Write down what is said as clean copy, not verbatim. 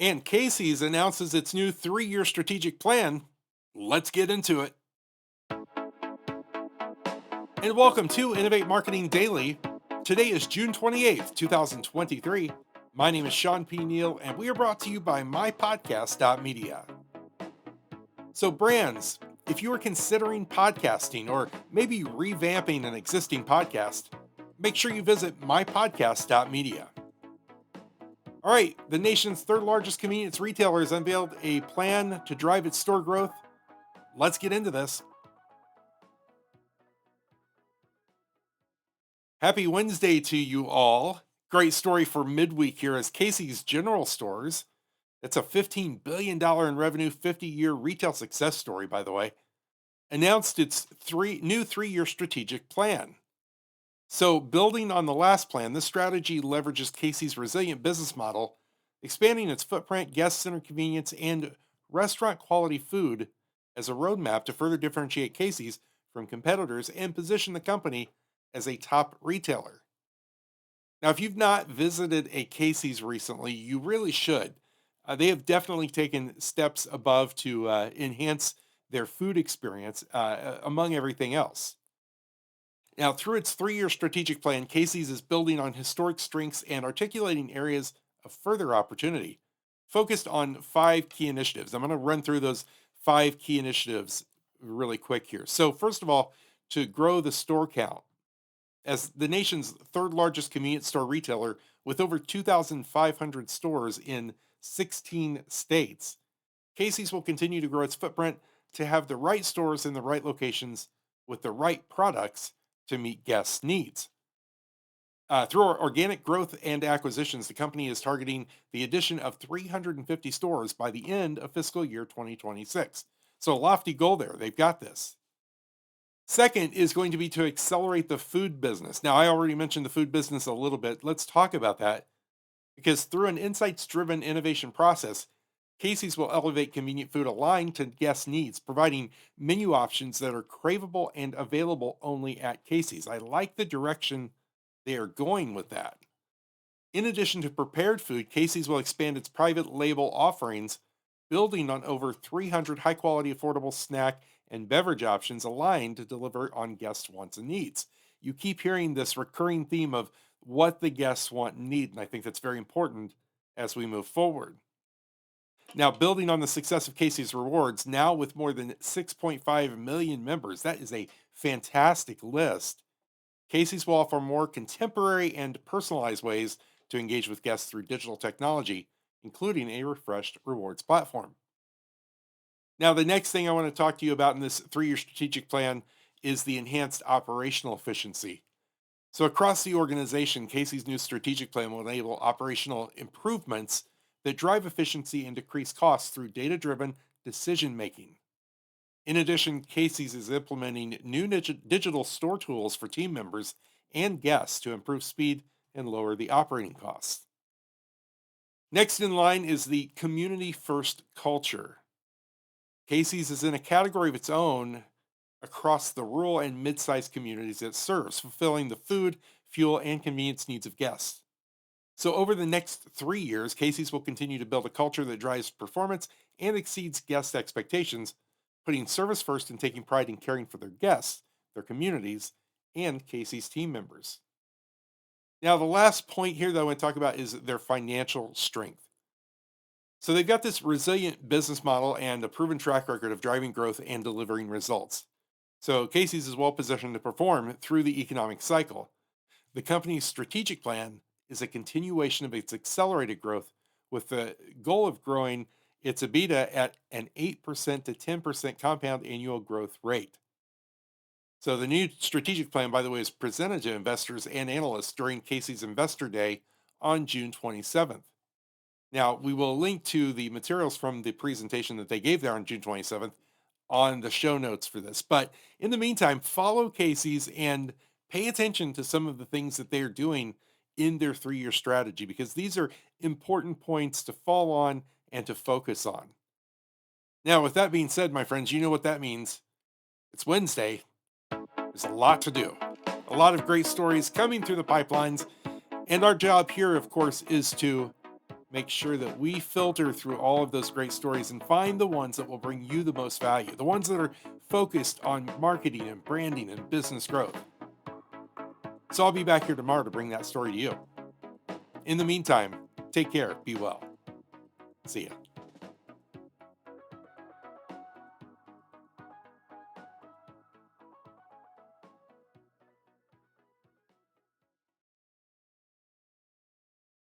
And Casey's announces its new 3-year strategic plan. Let's get into it. And welcome to Innovate Marketing Daily. Today is June 28th, 2023. My name is Shawn Neal, and we are brought to you by MyPodcast.Media. So, brands, if you are considering podcasting or maybe revamping an existing podcast, make sure you visit MyPodcast.Media. All right, the nation's third largest convenience retailer has unveiled a plan to drive its store growth. Let's get into this. Happy Wednesday to you all. Great story for midweek here as Casey's General Stores. It's a $15 billion in revenue, 50-year retail success story, by the way, announced its new 3-year strategic plan. So, building on the last plan, this strategy leverages Casey's resilient business model, expanding its footprint, guest center convenience, and restaurant quality food as a roadmap to further differentiate Casey's from competitors and position the company as a top retailer. Now, if you've not visited a Casey's recently, you really should. They have definitely taken steps above to enhance their food experience, among everything else. Now, through its 3-year strategic plan, Casey's is building on historic strengths and articulating areas of further opportunity, focused on 5 key initiatives. I'm going to run through those 5 key initiatives really quick here. So, first of all, to grow the store count. As the nation's third largest convenience store retailer with over 2,500 stores in 16 states, Casey's will continue to grow its footprint to have the right stores in the right locations with the right products to meet guests' needs. Through our organic growth and acquisitions, the company is targeting the addition of 350 stores by the end of fiscal year 2026. So, a lofty goal there. They've got this. Second is going to be to accelerate the food business. Now, I already mentioned the food business a little bit. Let's talk about that because through an insights driven innovation process, Casey's will elevate convenient food aligned to guest needs, providing menu options that are craveable and available only at Casey's. I like the direction they are going with that. In addition to prepared food, Casey's will expand its private label offerings, building on over 300 high quality, affordable snack and beverage options aligned to deliver on guests' wants and needs. You keep hearing this recurring theme of what the guests want and need, and I think that's very important as we move forward. Now, building on the success of Casey's Rewards, now with more than 6.5 million members, that is a fantastic list. Casey's will offer more contemporary and personalized ways to engage with guests through digital technology, including a refreshed rewards platform. Now, the next thing I want to talk to you about in this 3-year strategic plan is the enhanced operational efficiency. So, across the organization, Casey's new strategic plan will enable operational improvements that drive efficiency and decrease costs through data driven decision making. In addition, Casey's is implementing new digital store tools for team members and guests to improve speed and lower the operating costs. Next in line is the community first culture. Casey's is in a category of its own across the rural and mid sized communities it serves, fulfilling the food, fuel, and convenience needs of guests. So, over the next 3 years, Casey's will continue to build a culture that drives performance and exceeds guest expectations, putting service first and taking pride in caring for their guests, their communities, and Casey's team members. Now, the last point here that I want to talk about is their financial strength. So, they've got this resilient business model and a proven track record of driving growth and delivering results. So, Casey's is well positioned to perform through the economic cycle. The company's strategic plan is a continuation of its accelerated growth with the goal of growing its EBITDA at an 8% to 10% compound annual growth rate. So, the new strategic plan, by the way, is presented to investors and analysts during Casey's Investor Day on June 27th. Now, we will link to the materials from the presentation that they gave there on June 27th on the show notes for this. But in the meantime, follow Casey's and pay attention to some of the things that they are doing in their 3-year strategy because these are important points to fall on and to focus on. Now, with that being said, my friends, you know what that means. It's Wednesday. There's a lot to do, a lot of great stories coming through the pipelines. And our job here, of course, is to make sure that we filter through all of those great stories and find the ones that will bring you the most value, the ones that are focused on marketing and branding and business growth. So I'll be back here tomorrow to bring that story to you. In the meantime, take care, be well. See ya.